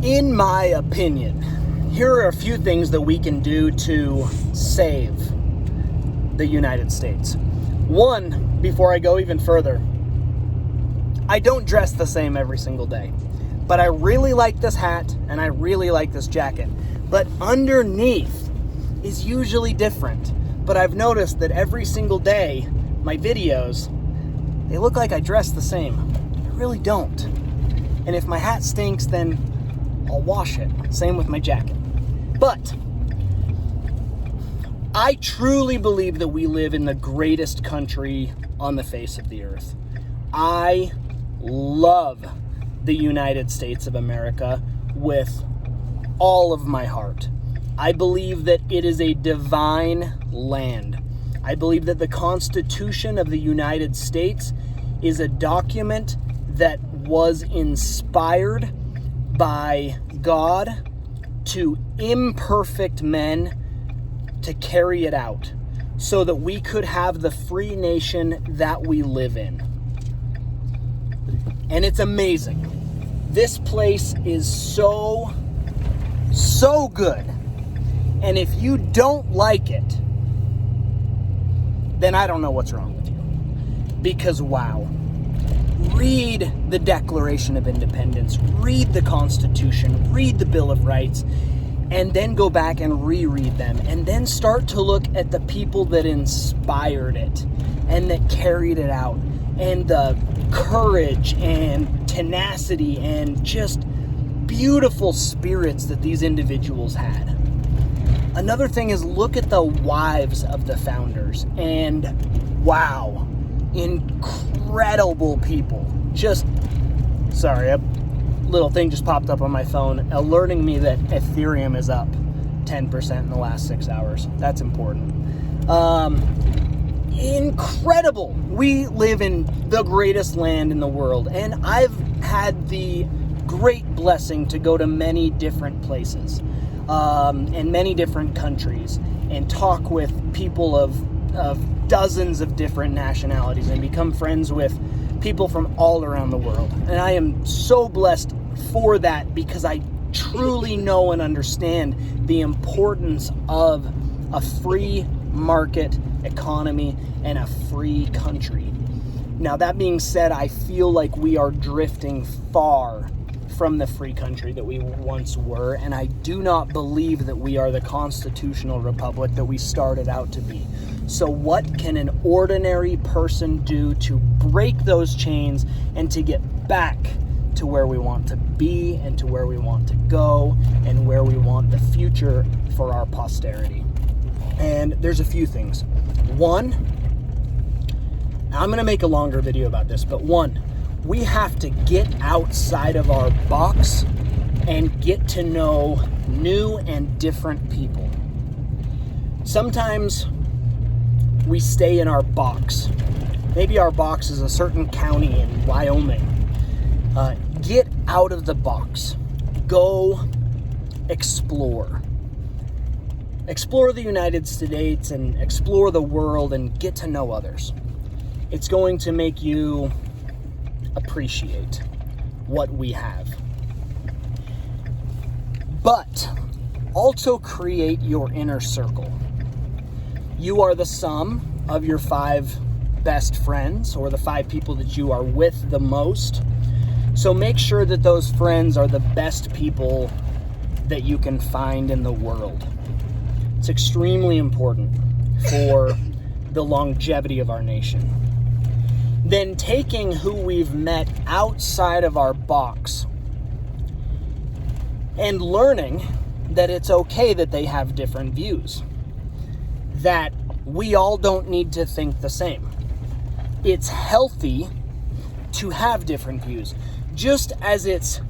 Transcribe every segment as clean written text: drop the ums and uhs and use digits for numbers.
In my opinion, here are a few things that we can do to save the United States. One, before I go even further, I don't dress the same every single day, but I really like this hat and I really like this jacket. But underneath is usually different. But I've noticed that every single day, my videos, they look like I dress the same. I really don't. And if my hat stinks, then I'll wash it. Same with my jacket. But I truly believe that we live in the greatest country on the face of the earth. I love the United States of America with all of my heart. I believe that it is a divine land. I believe that the Constitution of the United States is a document that was inspired by God to imperfect men to carry it out so that we could have the free nation that we live in. And it's amazing. This place is so good. And if you don't like it, then I don't know what's wrong with you. Because wow. Read the Declaration of Independence, read the Constitution, read the Bill of Rights, and then go back and reread them, and then start to look at the people that inspired it and that carried it out, and the courage and tenacity and just beautiful spirits that these individuals had. Another thing is look at the wives of the founders, and wow, incredible people. Sorry, a little thing just popped up on my phone alerting me that Ethereum is up 10% in the last 6 hours. That's important. Incredible. We live in the greatest land in the world, and I've had the great blessing to go to many different places and many different countries and talk with people of dozens of different nationalities and become friends with people from all around the world. And I am so blessed for that because I truly know and understand the importance of a free market economy and a free country. Now, that being said, I feel like we are drifting far from the free country that we once were, and I do not believe that we are the constitutional republic that we started out to be. So what can an ordinary person do to break those chains and to get back to where we want to be and to where we want to go and where we want the future for our posterity? And there's a few things. One, I'm going to make a longer video about this, but one, we have to get outside of our box and get to know new and different people. Sometimes we stay in our box. Maybe our box is a certain county in Wyoming. Get out of the box. Go explore. Explore the United States and explore the world and get to know others. It's going to make you appreciate what we have. But also create your inner circle. You are the sum of your 5 best friends or the 5 people that you are with the most. So make sure that those friends are the best people that you can find in the world. It's extremely important for the longevity of our nation. Then taking who we've met outside of our box and learning that it's okay that they have different views, that we all don't need to think the same. It's healthy to have different views, just as it's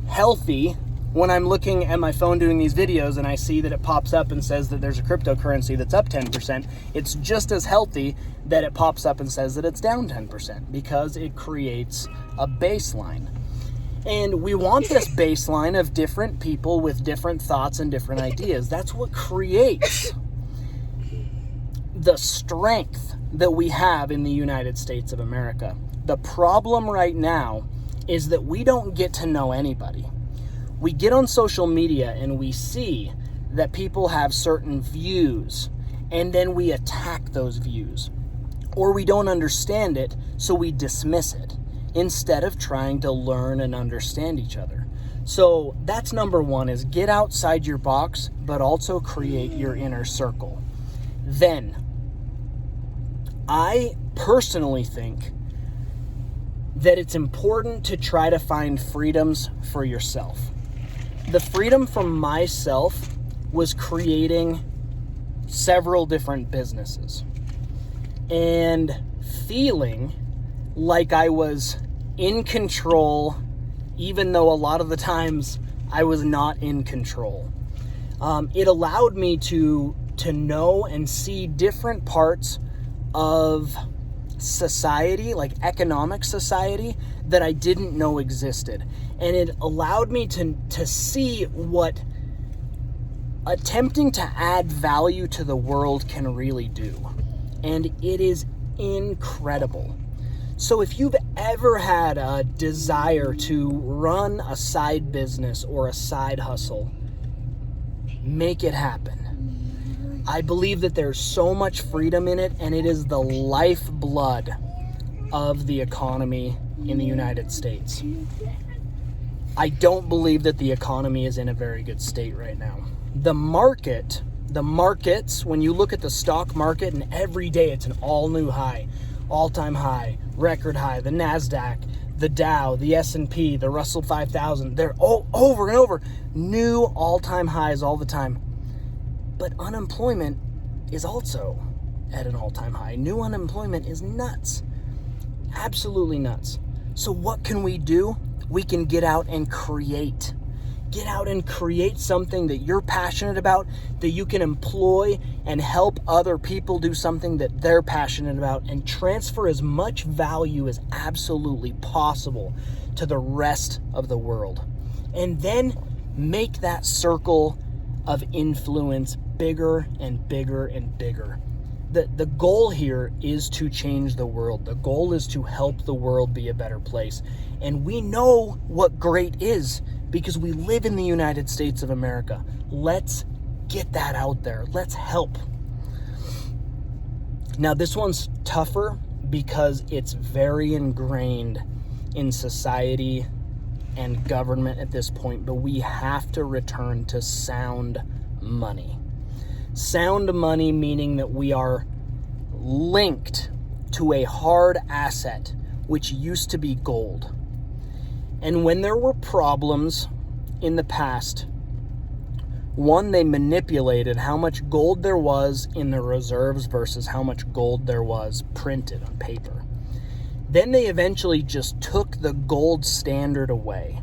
healthy when I'm looking at my phone doing these videos and I see that it pops up and says that there's a cryptocurrency that's up 10%, it's just as healthy that it pops up and says that it's down 10% because it creates a baseline. And we want this baseline of different people with different thoughts and different ideas. That's what creates the strength that we have in the United States of America. The problem right now is that we don't get to know anybody. We get on social media and we see that people have certain views, and then we attack those views. Or we don't understand it, so we dismiss it, instead of trying to learn and understand each other. So that's number one, is get outside your box, but also create your inner circle. Then, I personally think that it's important to try to find freedoms for yourself. The freedom from myself was creating several different businesses and feeling like I was in control, even though a lot of the times I was not in control. It allowed me to know and see different parts of society, like economic society, that I didn't know existed. And it allowed me to see what attempting to add value to the world can really do. And it is incredible. So if you've ever had a desire to run a side business or a side hustle, make it happen. I believe that there's so much freedom in it, and it is the lifeblood of the economy in the United States. I don't believe that the economy is in a very good state right now. The markets, when you look at the stock market, and every day it's an all-new high, all-time high, record high, the NASDAQ, the Dow, the S&P, the Russell 5000, they're all over and over, new all-time highs all the time. But unemployment is also at an all-time high. New unemployment is nuts. Absolutely nuts. So what can we do? We can get out and create. Get out and create something that you're passionate about, that you can employ and help other people do something that they're passionate about, and transfer as much value as absolutely possible to the rest of the world. And then make that circle of influence bigger and bigger and bigger. The goal here is to change the world. The goal is to help the world be a better place. And we know what great is because we live in the United States of America. Let's get that out there. Let's help. Now, this one's tougher because it's very ingrained in society and government at this point, but we have to return to sound money. Sound money meaning that we are linked to a hard asset, which used to be gold. And when there were problems in the past, one, they manipulated how much gold there was in the reserves versus how much gold there was printed on paper. Then they eventually just took the gold standard away.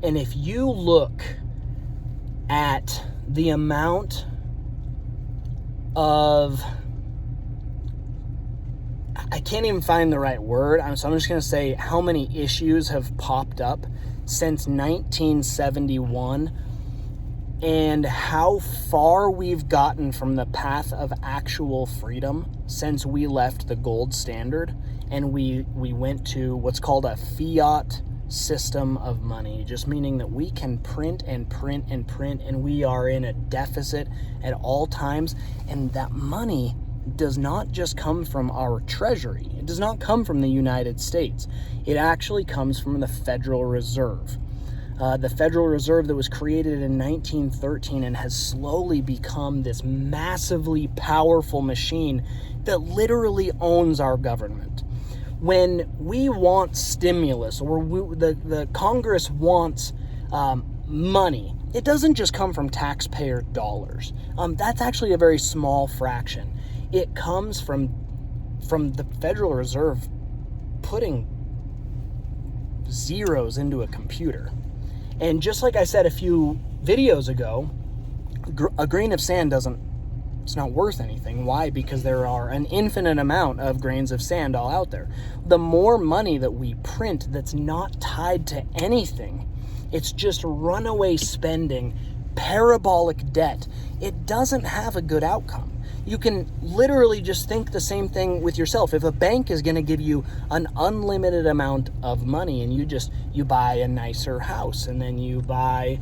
And if you look at the amount of, I can't even find the right word, so I'm just going to say how many issues have popped up since 1971 and how far we've gotten from the path of actual freedom since we left the gold standard and we went to what's called a fiat system of money, just meaning that we can print and print and print, and we are in a deficit at all times. And that money does not just come from our treasury. It does not come from the United States. It actually comes from the Federal Reserve. The Federal Reserve that was created in 1913 and has slowly become this massively powerful machine that literally owns our government. When we want stimulus, or the Congress wants money, it doesn't just come from taxpayer dollars. That's actually a very small fraction. It comes from the Federal Reserve putting zeros into a computer. And just like I said a few videos ago, a grain of sand it's not worth anything. Why? Because there are an infinite amount of grains of sand all out there. The more money that we print that's not tied to anything, it's just runaway spending, parabolic debt, it doesn't have a good outcome. you can literally just think the same thing with yourself. If a bank is going to give you an unlimited amount of money and you buy a nicer house, and then you buy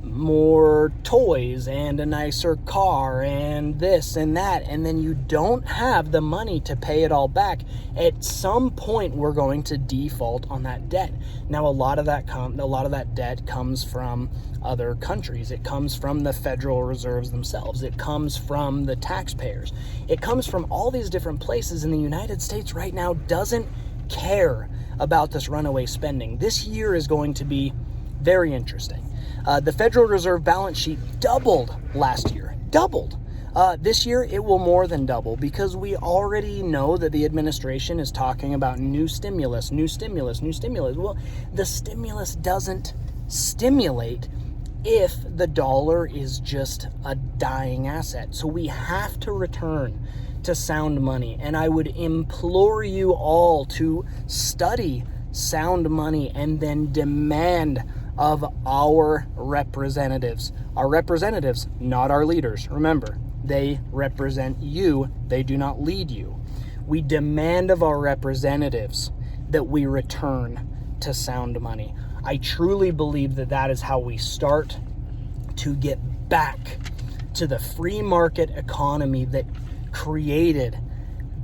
more toys and a nicer car and this and that, and then you don't have the money to pay it all back, at some point we're going to default on that debt. Now, a lot of that debt comes from other countries. It comes from the Federal Reserves themselves. It comes from the taxpayers. It comes from all these different places, and the United States right now doesn't care about this runaway spending. This year is going to be very interesting. The Federal Reserve balance sheet doubled last year. Doubled. This year, it will more than double, because we already know that the administration is talking about new stimulus. Well, the stimulus doesn't stimulate if the dollar is just a dying asset. So we have to return to sound money. And I would implore you all to study sound money and then demand of our representatives. Our representatives, not our leaders. Remember, they represent you. They do not lead you. We demand of our representatives that we return to sound money. I truly believe that that is how we start to get back to the free market economy that created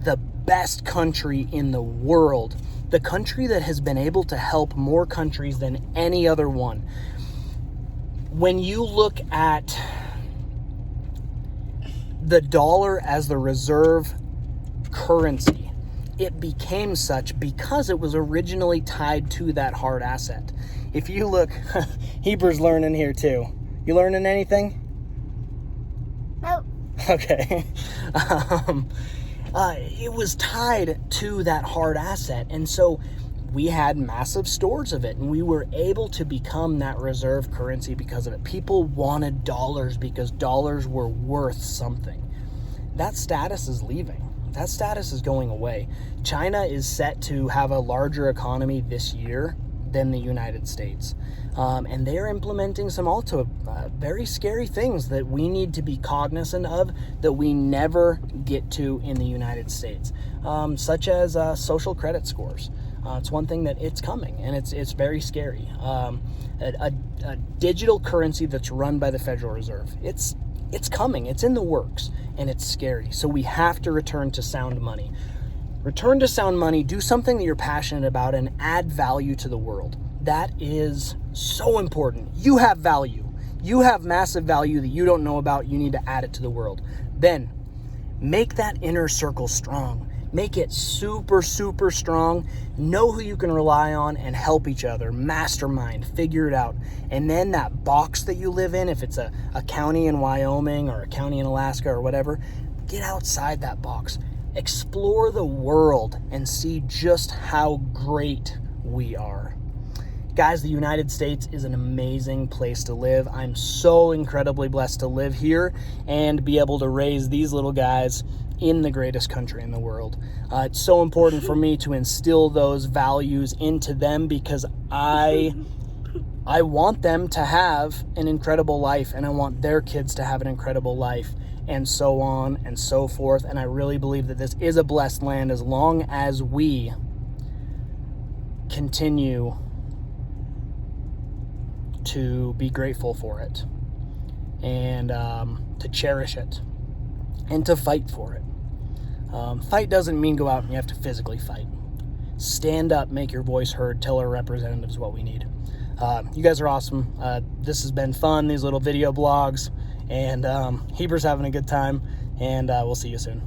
the best country in the world. The country that has been able to help more countries than any other one. When you look at the dollar as the reserve currency, it became such because it was originally tied to that hard asset. If you look, Heber's learning here too. You learning anything? No. Okay. It was tied to that hard asset, and so we had massive stores of it, and we were able to become that reserve currency because of it. People wanted dollars because dollars were worth something. That status is leaving. That status is going away. China is set to have a larger economy this year than the United States. And they're implementing some also very scary things that we need to be cognizant of that we never get to in the United States, such as social credit scores. It's one thing that it's coming, and it's very scary. A digital currency that's run by the Federal Reserve. It's coming. It's in the works, and it's scary. So we have to return to sound money. Return to sound money. Do something that you're passionate about and add value to the world. That is so important. You have value. You have massive value that you don't know about. You need to add it to the world. Then make that inner circle strong. Make it super, super strong. Know who you can rely on and help each other. Mastermind. Figure it out. And then that box that you live in, if it's a county in Wyoming or a county in Alaska or whatever, get outside that box. Explore the world and see just how great we are. Guys, the United States is an amazing place to live. I'm so incredibly blessed to live here and be able to raise these little guys in the greatest country in the world. It's so important for me to instill those values into them because I want them to have an incredible life, and I want their kids to have an incredible life, and so on and so forth. And I really believe that this is a blessed land as long as we continue to be grateful for it and to cherish it and to fight for it. Fight doesn't mean go out and you have to physically fight. Stand up, make your voice heard, tell our representatives what we need. You guys are awesome. This has been fun, these little video blogs, and Heber's having a good time, and we'll see you soon.